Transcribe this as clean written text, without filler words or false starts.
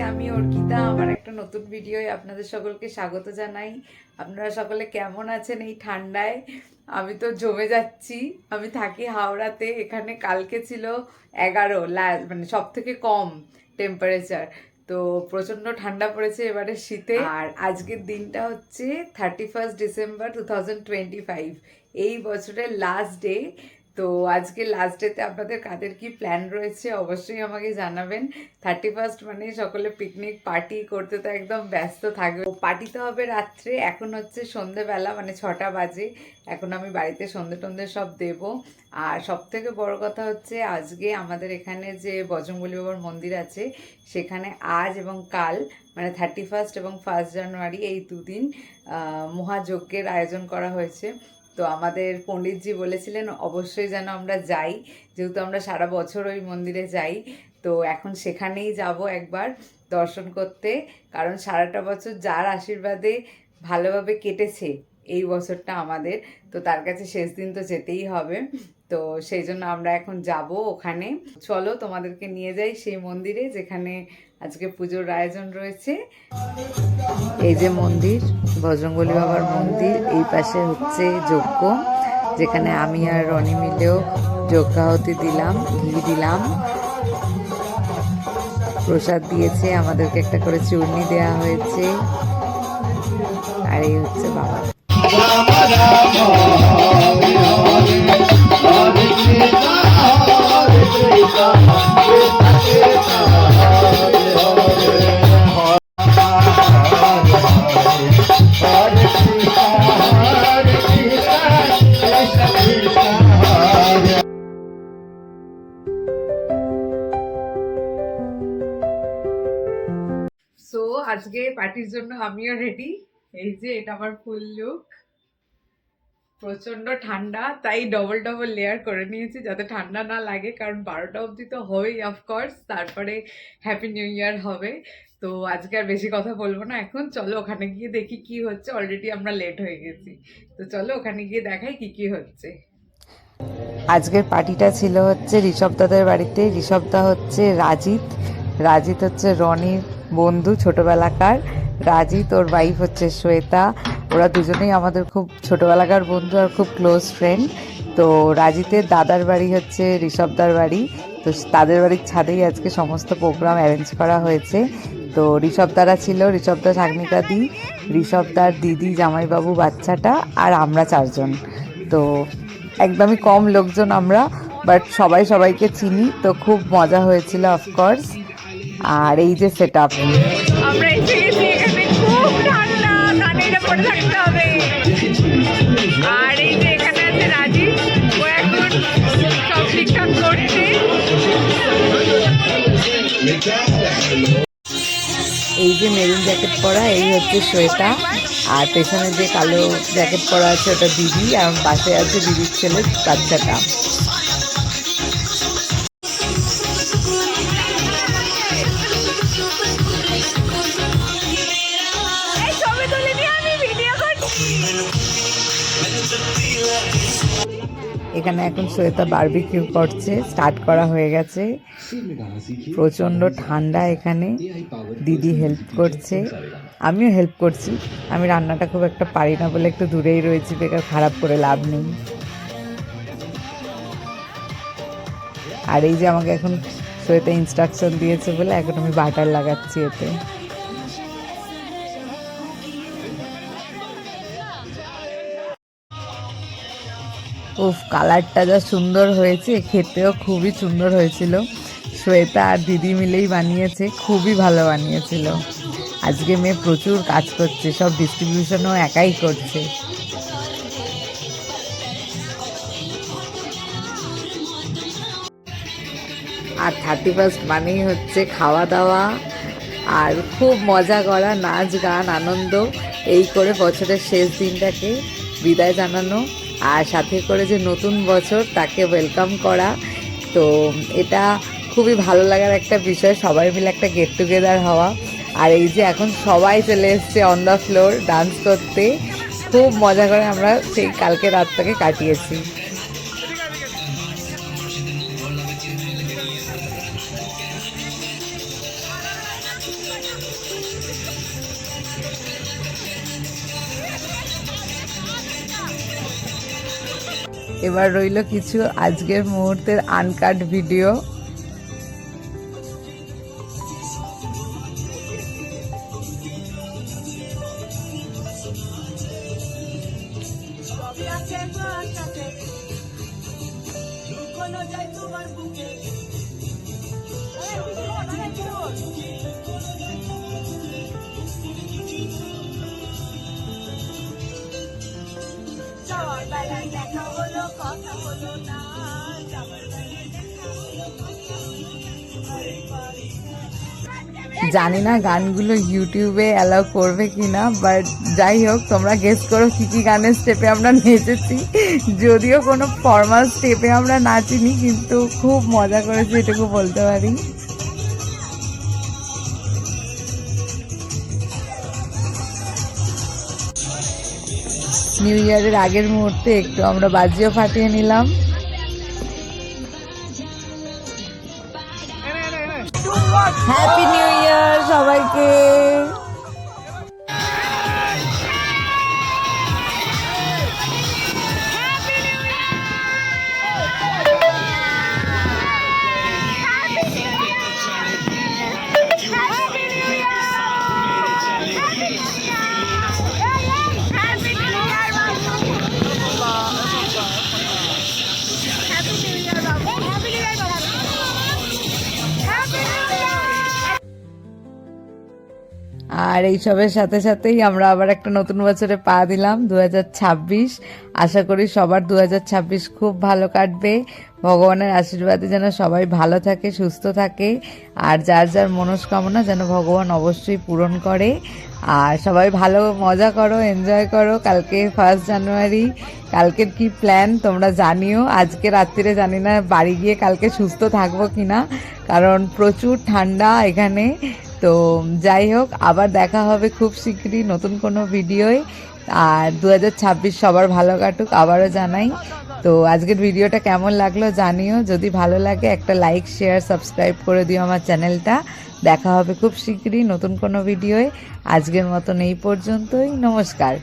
আমি অর্কিতা। আমার একটা নতুন ভিডিওয় আপনাদের সকলকে স্বাগত জানাই। আপনারা সকলে কেমন আছেন এই ঠান্ডায়? আমি তো জমে যাচ্ছি। আমি থাকি হাওড়াতে। এখানে কালকে ছিল 11, মানে সব থেকে কম টেম্পারেচার। তো প্রচণ্ড ঠান্ডা পড়েছে এবারে শীতে। আর আজকের দিনটা হচ্ছে 31 ডিসেম্বর 2025, এই বছরের লাস্ট ডে। তো আজকে লাস্ট ডেতে আপনাদের কাদের কি প্ল্যান রয়েছে অবশ্যই আমাকে জানাবেন। 31 মানে সকলে পিকনিক পার্টি করতে তো একদম ব্যস্ত থাকবে। পার্টি তো হবে রাত্রে, এখন হচ্ছে সন্ধেবেলা, মানে 6টা বাজে। এখন আমি বাড়িতে সন্ধে টন্ধে সব দেব। আর সব থেকে বড় কথা হচ্ছে আজকে আমাদের এখানে যে বজরংবলী বাবার মন্দির আছে সেখানে আজ এবং কাল মানে 31 এবং 1 জানুয়ারি এই দুদিন মহাযজ্ঞের আয়োজন করা হয়েছে। তো আমাদের পণ্ডিতজি বলেছিলেন অবশ্যই যেন আমরা যাই, যেহেতু আমরা সারা বছর ওই মন্দিরে যাই। তো এখন সেখানেই যাব একবার দর্শন করতে, কারণ সারাটা বছর যার আশীর্বাদে ভালোভাবে কেটেছে এই বছরটা আমাদের, তো তার কাছে শেষ দিন তো যেতেই হবে। তো সেই জন্য আমরা এখন যাব ওখানে। চলো তোমাদেরকে নিয়ে যাই সেই মন্দিরে যেখানে আজকে পুজোর আয়োজন রয়েছে। এই যে মন্দির, বজরংবলী বাবার মন্দির। এই পাশে হচ্ছে যজ্ঞ, যেখানে আমি আর রনি মিলেও যজ্ঞাহুতি দিলাম, ঘি দিলাম, প্রসাদ দিয়েছে আমাদেরকে, একটা করে চূর্ণি দেওয়া হয়েছে। আর এই হচ্ছে বাবা। সো আজকে পার্টির জন্য আমিও রেডি। এই যে এটা আমার ফুল লুক। প্রচন্ড ঠান্ডা, তাই ডবল লেয়ার করে নিয়েছি যাতে ঠান্ডা না লাগে, কারণ 12টা অবধি তো হবেই অফকোর্স, তারপরে হ্যাপি নিউ ইয়ার হবে। তো আজকে আর বেশি কথা বলবো না, এখন চলো ওখানে গিয়ে দেখি কি হচ্ছে। অলরেডি আমরা লেট হয়ে গেছি, তো চলো ওখানে গিয়ে দেখাই কি হচ্ছে। আজকের পার্টিটা ছিল হচ্ছে ঋষভদাদের বাড়িতে। ঋষভদা হচ্ছে রাজিত হচ্ছে রনির বন্ধু ছোটবেলাকার। রাজিত ওর ওয়াইফ হচ্ছে শ্বেতা। ওরা দুজনেই আমাদের খুব ছোটবেলাকার বন্ধু আর খুব ক্লোজ ফ্রেন্ড। তো রাজিতের দাদার বাড়ি হচ্ছে ঋষভদার বাড়ি, তো তাদের বাড়ির ছাদেই আজকে সমস্ত প্রোগ্রাম অ্যারেঞ্জ করা হয়েছে। তো ঋষভদারা ছিল, ঋষভদা শাগনিকা দি, ঋষভদার দিদি, জামাইবাবু, বাচ্চাটা আর আমরা 4 জন। তো একদমই কম লোকজন আমরা, বাট সবাই সবাইকে চিনি, তো খুব মজা হয়েছিল অফকোর্স। আর এই যে সেট আপ, আমরা এসে গেছি এখানে, খুব ঠান্ডা, কানেরে পড়ে থাকতে হবে। আর এই যে এখানে আছে রাজি, ও এখন সব ঠিকঠাক করছে। এই যে মেরুন জ্যাকেট পরা, এই হচ্ছে শ্বেতা। আর পেছনে যে কালো জ্যাকেট পরা আছে ওটা দিদি, আর পাশে আছে দিদির ছেলে বাচ্চাটা। এখানে এখন শ্বেতা বারবিকিউ করছে, স্টার্ট করা হয়ে গেছে। প্রচণ্ড ঠান্ডা এখানে, দিদি হেল্প করছে, আমিও হেল্প করছি। আমি রান্নাটা খুব একটা পারি না বলে একটু দূরেই রয়েছি, বেকার খারাপ করে লাভ নেই। আর এই যে আমাকে এখন শ্বেতা ইনস্ট্রাকশন দিয়েছে বলে এখন আমি বাটার লাগাচ্ছি এতে। উফ, কালারটা যা সুন্দর হয়েছে, খেতেও খুবই সুন্দর হয়েছিল। শ্বেতা আর দিদি মিলেই বানিয়েছে, খুবই ভালো বানিয়েছিল। আজকে মেয়ে প্রচুর কাজ করছে, সব ডিস্ট্রিবিউশনও একাই করছে। আর 31 মানেই হচ্ছে খাওয়া দাওয়া আর খুব মজা করা, নাচ গান আনন্দ, এই করে বছরের শেষ দিনটাকে বিদায় জানানো, আর সাথে করে যে নতুন বছর তাকে ওয়েলকাম করা। তো এটা খুবই ভালো লাগার একটা বিষয়, সবাই মিলে একটা গেট টুগেদার হওয়া। আর এই যে এখন সবাই চলে এসছে অন দ্য ফ্লোর ডান্স করতে, খুব মজা করে আমরা সেই কালকে রাতটাকে কাটিয়েছি। এবার রইল কিছু আজকের মুহূর্তের আনকাট ভিডিও। জানি না গানগুলো ইউটিউবে অ্যালাউ করবে কিনা, বাট যাই হোক তোমরা গেস করো কি কি গানের স্টেপে আমরা নেচেছি। যদিও কোনো ফর্মাল স্টেপে আমরা নাচিনি, কিন্তু খুব মজা করেছি এটুকু বলতে পারি। নিউ ইয়ারের আগের মুহূর্তে একটু আমরা বাজিও ফাটিয়ে নিলাম। হ্যাপি নিউ ইয়ার সবাইকে। আর এইসবের সাথে সাথেই আমরা আবার একটা নতুন বছরে পা দিলাম, 2026। আশা করি সবার 2026 খুব ভালো কাটবে। ভগবানের আশীর্বাদে যেন সবাই ভালো থাকে, সুস্থ থাকে, আর যার যার মনস্কামনা যেন ভগবান অবশ্যই পূরণ করে। আর সবাই ভালো মজা করো, এনজয় করো। কালকে 1 জানুয়ারি, কালকের কি প্ল্যান তোমরা জানিও। আজকে রাত্রিরে জানি না বাড়ি গিয়ে কালকে সুস্থ থাকবো কিনা, কারণ প্রচুর ঠান্ডা এখানে। তো যাই হোক, আবার দেখা হবে খুব শীঘ্রই নতুন কোনো ভিডিওয়। আর 2026 সবার ভালো কাটুক আবারও জানাই। তো আজকের ভিডিওটা কেমন লাগলো জানিও। যদি ভালো লাগে একটা লাইক, শেয়ার, সাবস্ক্রাইব করে দিও আমার চ্যানেলটা। দেখা হবে খুব শীঘ্রই নতুন কোনো ভিডিওয়। আজকের মতন এই পর্যন্তই, নমস্কার।